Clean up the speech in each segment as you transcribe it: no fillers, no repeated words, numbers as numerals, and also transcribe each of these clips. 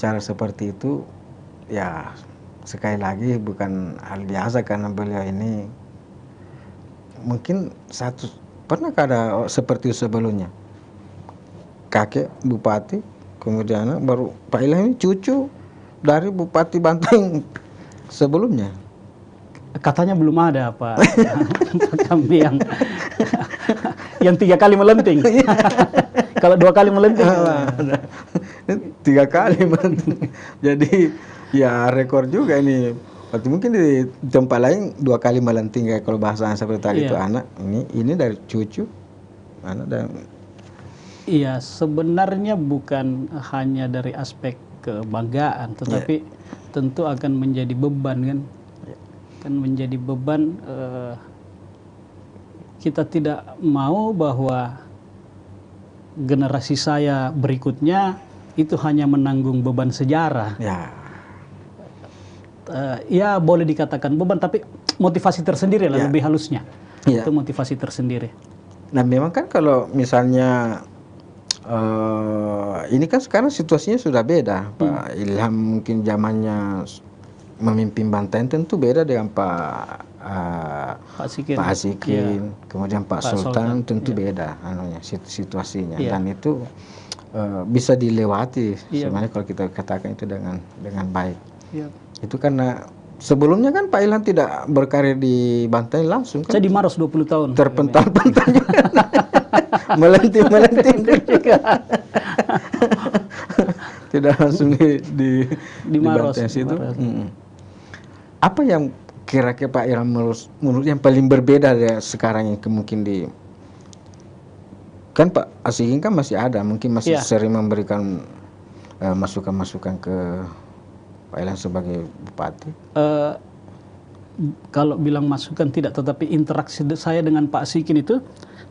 bicara seperti itu, ya sekali lagi bukan hal biasa karena beliau ini mungkin pernah ada seperti sebelumnya. Kakek bupati, kemudian baru Pak Ilham ini cucu dari Bupati Banten sebelumnya. Katanya belum ada Pak kami yang 3 kali melenting. Kalau 2 kali melenting. 3 kali melenting. Jadi ya rekor juga ini. Berarti mungkin di tempat lain 2 kali melenting kayak kalau bahasanya seperti tadi itu anak. Ini dari cucu anak dan. Iya, sebenarnya bukan hanya dari aspek kebanggaan, tetapi tentu akan menjadi beban kan. Kan menjadi beban, kita tidak mau bahwa generasi saya berikutnya itu hanya menanggung beban sejarah. Ya boleh dikatakan beban, tapi motivasi tersendiri lah lebih halusnya. Itu motivasi tersendiri. Nah memang kan kalau misalnya ini kan sekarang situasinya sudah beda. Pak Ilham mungkin zamannya memimpin Banten tentu beda dengan Pak Asikin, kemudian Pak Sultan tentu beda situasinya, dan itu bisa dilewati sebenarnya kalau kita katakan itu dengan baik. Itu karena sebelumnya kan Pak Ilham tidak berkarir di Banten langsung kan. Saya di Maros 20 tahun. Terpental-pental juga. melenting juga. Tidak langsung di Maros Banten situ. Apa yang kira-kira Pak Ilham menurut yang paling berbeda dari sekarang yang mungkin kan Pak Asikin kan masih ada, mungkin masih sering memberikan masukan-masukan ke Pak Ilham sebagai bupati? Kalau bilang masukan tidak, tetapi interaksi saya dengan Pak Asikin itu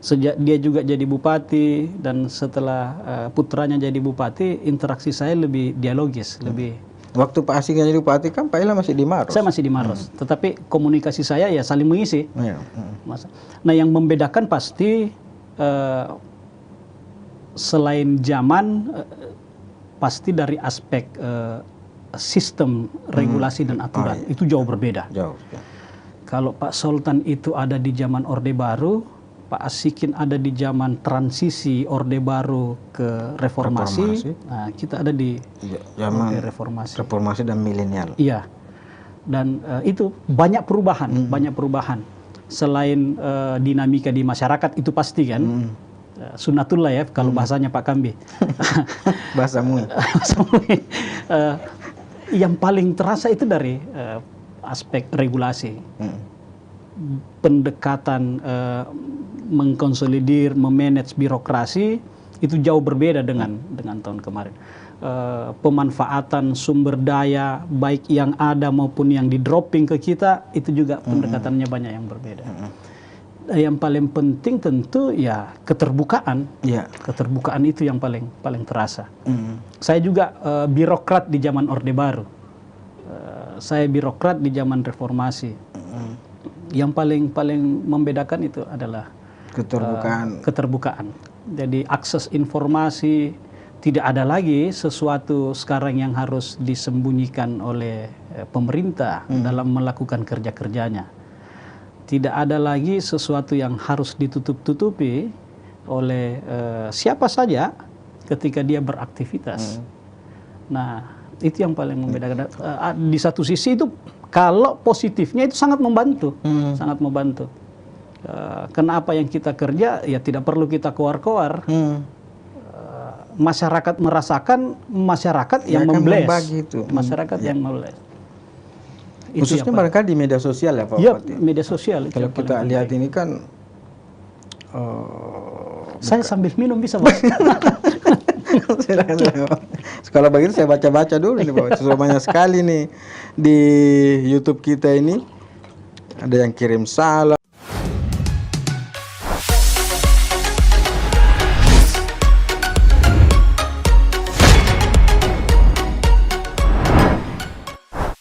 sejak dia juga jadi bupati dan setelah putranya jadi bupati, interaksi saya lebih dialogis, lebih. Waktu Pak Asikin jadi bupati kan Pak Ilham masih di Maros. Saya masih di Maros, tetapi komunikasi saya ya saling mengisi. Nah yang membedakan pasti selain zaman, pasti dari aspek sistem regulasi dan aturan itu jauh berbeda. Kalau Pak Sultan itu ada di zaman Orde Baru, Pak Asikin ada di zaman transisi Orde Baru ke reformasi. Nah, kita ada di zaman reformasi dan milenial. Iya. Dan itu banyak perubahan, Selain dinamika di masyarakat itu pasti kan. Sunnatullah ya kalau bahasanya Pak Kambi. Bahasa Mui. Yang paling terasa itu dari aspek regulasi. Pendekatan mengkonsolidir, memanage birokrasi itu jauh berbeda dengan tahun kemarin. Pemanfaatan sumber daya baik yang ada maupun yang di dropping ke kita itu juga pendekatannya banyak yang berbeda. Yang paling penting tentu ya keterbukaan. Keterbukaan itu yang paling terasa. Saya juga birokrat di zaman Orde Baru. Saya birokrat di zaman reformasi. Yang paling membedakan itu adalah keterbukaan. Jadi akses informasi, tidak ada lagi sesuatu sekarang yang harus disembunyikan oleh pemerintah dalam melakukan kerja-kerjanya. Tidak ada lagi sesuatu yang harus ditutup-tutupi oleh siapa saja ketika dia beraktivitas. Nah, itu yang paling membedakan. Di satu sisi itu kalau positifnya itu sangat membantu, sangat membantu. Karena apa yang kita kerja ya tidak perlu kita koar-koar. Masyarakat merasakan, masyarakat yang membless, masyarakat yang membless. Khususnya barangkali di media sosial ya Pak Bupati. Media sosial. Kalau kita lihat ini kan saya sambil minum bisa Pak. Kalau begitu saya baca-baca dulu nih Pak. Sudah banyak sekali nih di YouTube kita ini. Ada yang kirim salam.